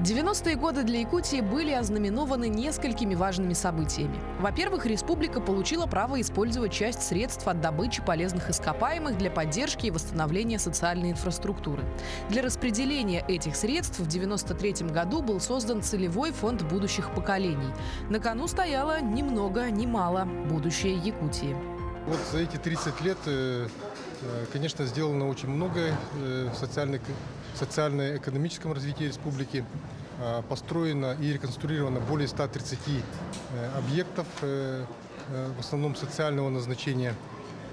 90-е годы для Якутии были ознаменованы несколькими важными событиями. Во-первых, республика получила право использовать часть средств от добычи полезных ископаемых для поддержки и восстановления социальной инфраструктуры. Для распределения этих средств в 1993 году был создан целевой фонд будущих поколений. На кону стояло ни много ни мало будущее Якутии. Вот за эти 30 лет, конечно, сделано очень многое в социально-экономическом развитии республики. Построено и реконструировано более 130 объектов, в основном социального назначения.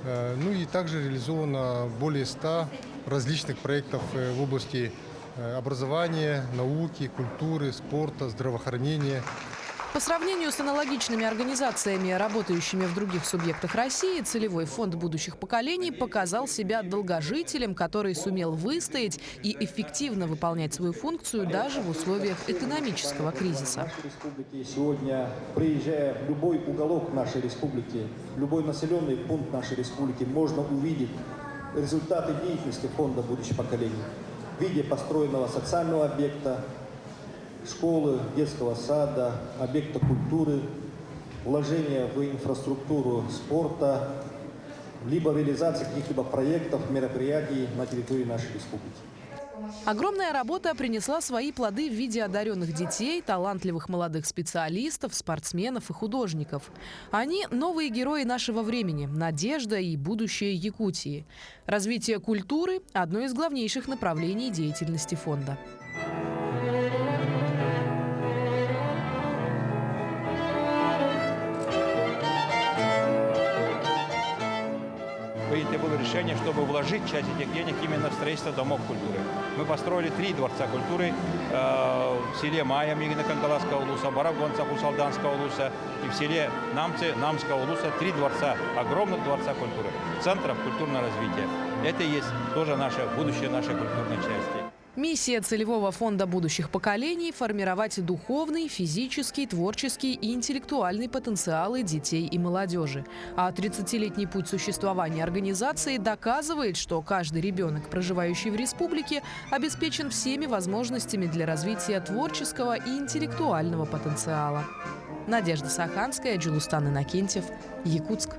Ну и также реализовано более 100 различных проектов в области образования, науки, культуры, спорта, здравоохранения. По сравнению с аналогичными организациями, работающими в других субъектах России, целевой фонд будущих поколений показал себя долгожителем, который сумел выстоять и эффективно выполнять свою функцию даже в условиях экономического кризиса. Сегодня, приезжая в любой уголок нашей республики, любой населенный пункт нашей республики, можно увидеть результаты деятельности фонда будущих поколений в виде построенного социального объекта, школы, детского сада, объекта культуры, вложения в инфраструктуру спорта, либо реализация каких-либо проектов, мероприятий на территории нашей республики. Огромная работа принесла свои плоды в виде одаренных детей, талантливых молодых специалистов, спортсменов и художников. Они – новые герои нашего времени, надежда и будущее Якутии. Развитие культуры – одно из главнейших направлений деятельности фонда. Принято было решение, чтобы вложить часть этих денег именно в строительство домов культуры. Мы построили 3 дворца культуры в селе Майя Мигина-Кангаласского улуса, Барагонца Хусалданского улуса и в селе Намцы Намского улуса 3 дворца, огромных дворца культуры, центров культурного развития. Это и есть тоже наше будущее нашей культурной части. Миссия целевого фонда будущих поколений – формировать духовный, физический, творческий и интеллектуальный потенциалы детей и молодежи. А 30-летний путь существования организации доказывает, что каждый ребенок, проживающий в республике, обеспечен всеми возможностями для развития творческого и интеллектуального потенциала. Надежда Саханская, Джулустан Иннокентьев, Якутск.